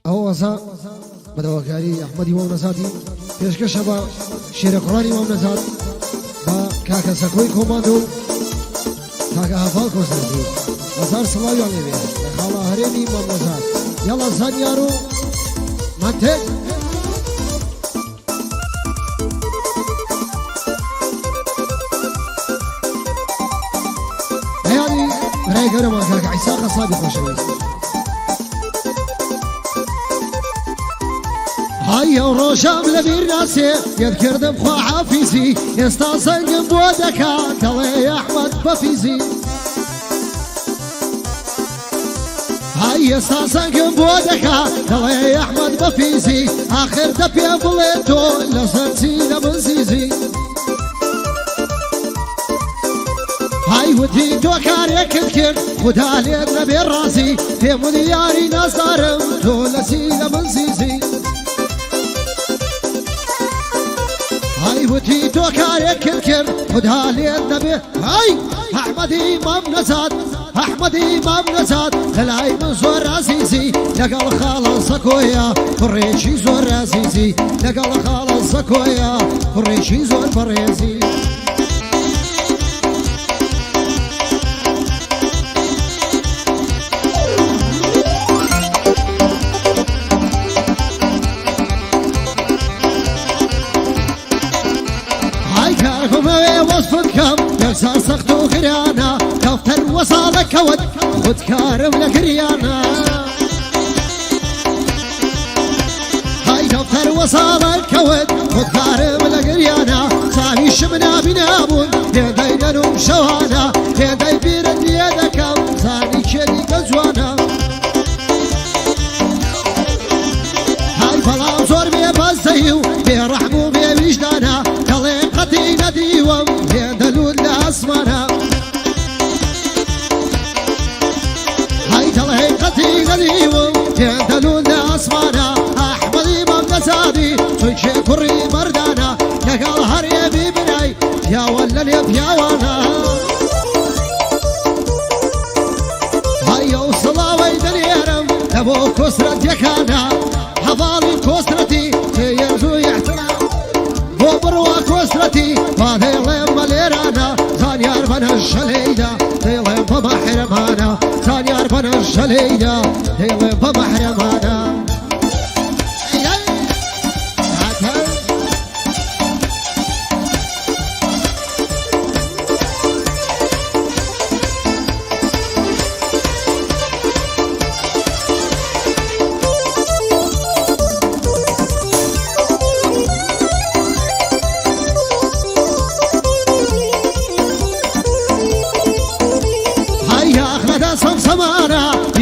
أهو وزا بدوكاري أحمد إمام نزاتي پێشکەشە بە شێرە قوڕانی ئیمام نەزات بە کاکە سەکۆی کۆماندۆ کاکە هەفاڵ کۆسەردی هەزار سڵاویان لێبێ لە خاڵە هەرێمی ئیمام نەزات یاڵا زانیار و مانتێک هەیانی برای گەورەمان کاکە عیسا قەسابی خۆشەویست هاي ڕۆژام لەبیر ناسێ یەکردم خوا حافیزی ئێستا زەنگم بۆ دەکا دەڵێ ئەحمەد بەفیزی هاي ئێستا زەنگم بۆ دەکا دەڵێ ئەحمەد بەفیزی ئاخر دە پێ بڵێ تۆ لە زەرچی لە من زیزی هاي وتی تۆ کارێکت کرد خوددا لێت نەبێ ڕازی پێم وتی یاری نازدارم تۆ لەچی لە من زیزی هاي وتی تۆ کارێکت کرد خوددا لێت نەبێ هاي ئەحمەدی ئیمام نەزات ئەحمەدی ئیمام نەزات لەلای من زۆر عەزیزی لەگەڵ خاڵە زەکۆیە کوڕێکی زۆر عەزیزی لەگەڵ خاڵە زەکۆیە کوڕێکی زۆر بەڕێزی یەکسار سەخت و گرانە دەفتەر وەساڵەکەوت خودکارم لە گریانە های دەفتەر وەساڵەکەوت خودکارم لە گریانە چاویشم نابینابوون هێندەی دەنوم شەوانە هێندەی بیرت لێ دەکەم زانی کێدی کە جوانە های بەڵام زۆر بێبەزدەی و بێڕەحم و بێویژدانە دەڵێ قەتی نەدیوەم هێندەلوود لە ئەسمانە های دەڵێ قەتی نەدیوەم هێندەلوود لە ئەسمانە ئەحمەدی ئیمام نەزاتی چونکێ کوڕی مەردانە لەگەڵ هەرێمی برای پیاوە لە لێ پیاوانە های ئەو سڵاوەی دەنێرم لە بۆ کۆسرەتیەکانە هەڤاڵی کۆسرەتی تێیەزوو احترام بۆ بڕوا کۆسرەتی با دەیڵێم بە لێرانە زانیار بەنەشە لێیدا دەیڵێم بە مەحرەمانە زانیار بەنەشە لێیدا دەیڵێم بە مەحرەمانە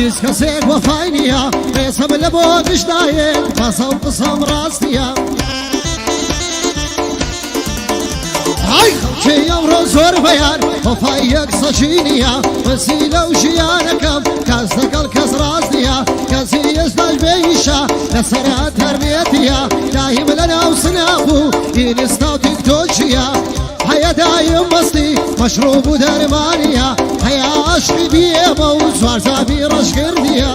هیچ کەسێک وەفای نییە ڕێسەم لە بۆ گشتایەک بەسە و قسەم ڕاستیە های خەڵکی ئەمڕۆ زۆر بەیان وەفای یەک سەچی نییە بەسی لەو ژیانەکەم کەس لەگەڵ کەس ڕاست نییە کەسی ئێستاش بێئیشە لەسەرا تەربیەتیە دایم لەناو سناق و ئینستا و تیکتۆکیە هەیە دایم مەستی مەشروب و دەرمانیە هەیە عاشقی بێمە و سوارزاوی ڕەشگردیە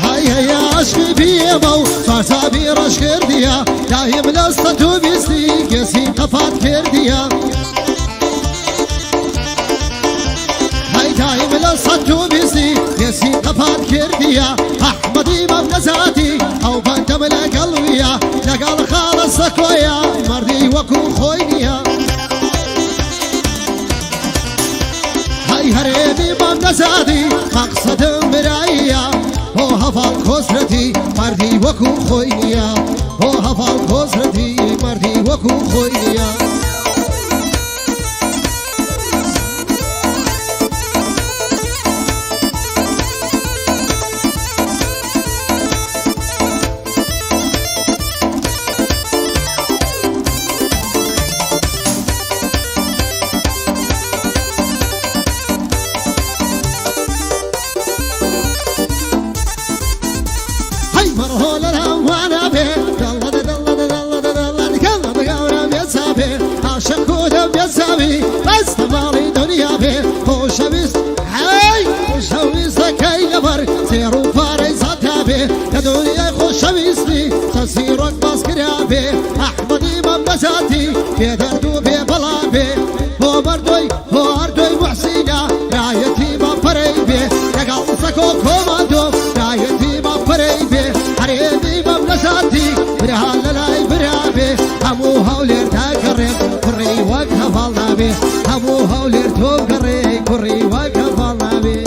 هەیە عاشقی بێمە و سوارزاوی ڕەشگردیە دایم لە سەد و بیستی گەسی قەپات کردیە هەی دایم لە سەد و بیستی گەسی قەپات کردیە ئەحمەدی ئیمام نەزاتی ئەو بەندەم لەگەڵویە لەگەڵ خاڵە سەکۆیە مەردی وەکو خۆی نییە هەی هەرێمی ئیمام نەزاتی مەقسەدم براییە بۆ هەڤاڵ کۆسرەتی مەردی وەکو خۆی نییە بۆ هەڤاڵ کۆسرەتی مەردی وەکو خۆی نییە مرهول الهوانة بين دلنا دلنا دلنا زيروك باسكرابي أحمدي مملساتي بيدردو ببلابي هو مردوي هو أردوي محسينا رايتي مبريبي يقال سكو كوماندو رايتي مبريبي حريبي مملساتي برها للاي برابي همو هولير تاكرم كري وقها فالنابي همو هولير توكري كري وقها فالنابي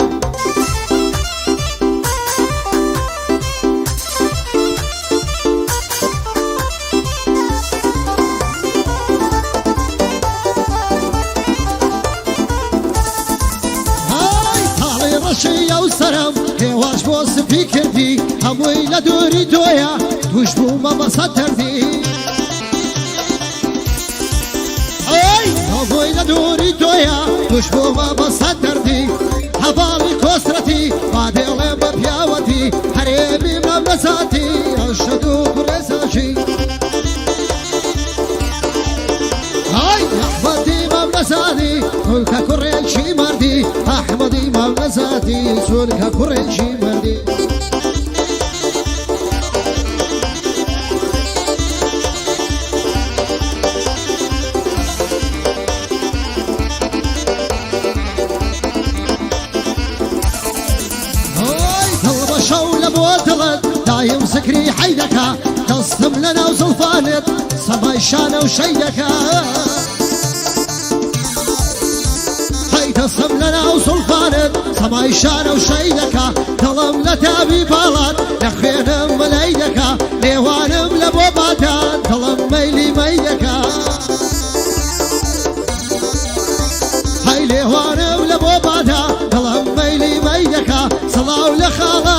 شيا وسرم هواش بوس فكردي هموي لدوري دويا توش بو ماما ستردي اي هموي لدوري دويا توش بو ماما ستردي حبالي كسرتي بعد يوم بياوتي حريمي مملساتي اشهدو كرساشي هاي احمدي مملساتي سولك كرشي مردي احمدي مملساتي سولك كرشي مردي هاي طلب شولة بوطلت دايم سكري حيدكا تصم لنا وزلفانت سماي شانة وشيدكا تصم لنا وسلطانت سماي شانة وشيدكا ظلم لتابي بالات لخينم مليدكا ليوانم لبوباتان ظلم ميلي ميدكا هاي ليوانم لبوباتان ظلم ميلي ميدكا صلاو لخالة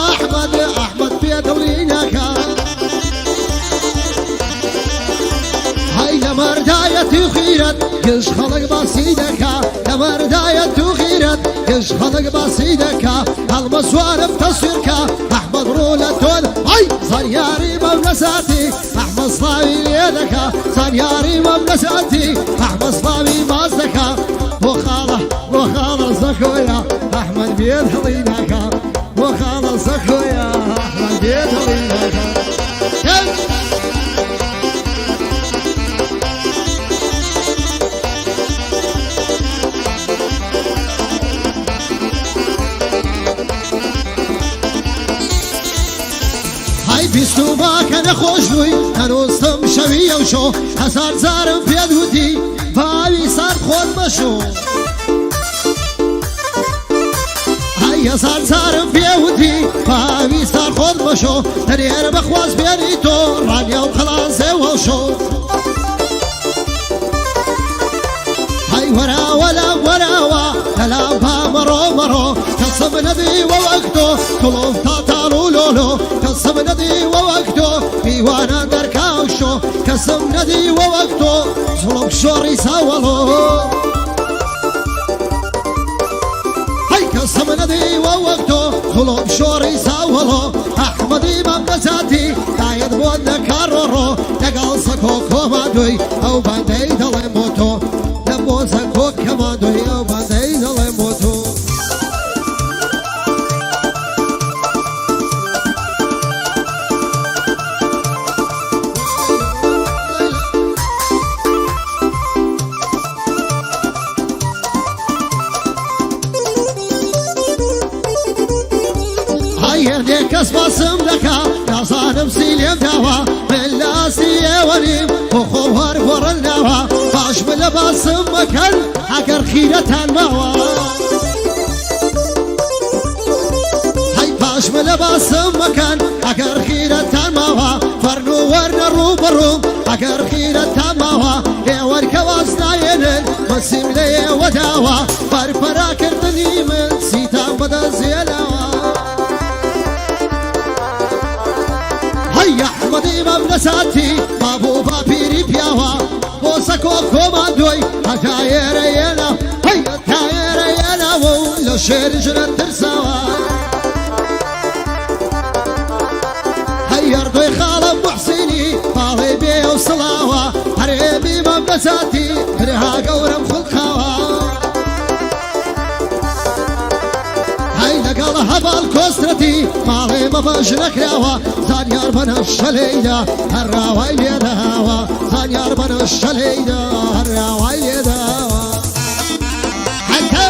أحمد بيدولينكا هاي لمرداية خيرت قش خلق بسيدكا لمرداية خيرت قش خلق بسيدكا المسوارف تصويركا أحمد رولتون هاي صنياري مملساتي أحمد صلاوي ليدكا صنياري مملساتي أحمد صلاوي مازدكا وخالة زكويا أحمد بيد حلينكا وخالة زكويا أحمد بيد حلينكا بیستو با کنه خوش بوی هنوزم شویه و شو هزار زارم پیدودی باوی سر خود بشو های هزار زارم پیدودی باوی سر خود بشو دریر بخواست بیاری تو رانیا و خلاصه و شو های ورا ولا للا با مرو تصم ندی و وقتو طلوف تاتالو لولو تصم ندی و وقتو بیوانا در کاوشو کسم ندی و وقتو ظلم شوری ساولو هی کسم ندی و وقتو ظلم شوری ساولو احمدی مملساتی داید بود نکارو نگال سکو کمادوی او بندی دل موتو نبو سکو کمادوی او بندی دل موتو كس باسم لكا يا صانم سيليم دوا بالله سيوانيم وخوهر ورلناوا باش بلا باسم مكان اگر خيرة الموا هاي باش بلا باسم مكان اگر خيرة الموا فرنو ورنا روبرو اگر خيرة الموا يور كواسناين مسيم لي وداوا بربرا كردني من سيتا بدا زيلاوا هيا احمدي مملساتي بابو بابيري بياوا بوسكو كوماندوي هجاير يلا هيا تاير يلا ولو شير جرت ترساوا هيا ردوي خالم محسيني بالي بيه وصلاوا حريمي مملساتي برها قورم خلقاوا هيا الله بالكسرتي مالي ما بجنك راوا زانيار بنا الشليدا الراوي داوا زانيار بنا الشليدا الراوي داوا حتى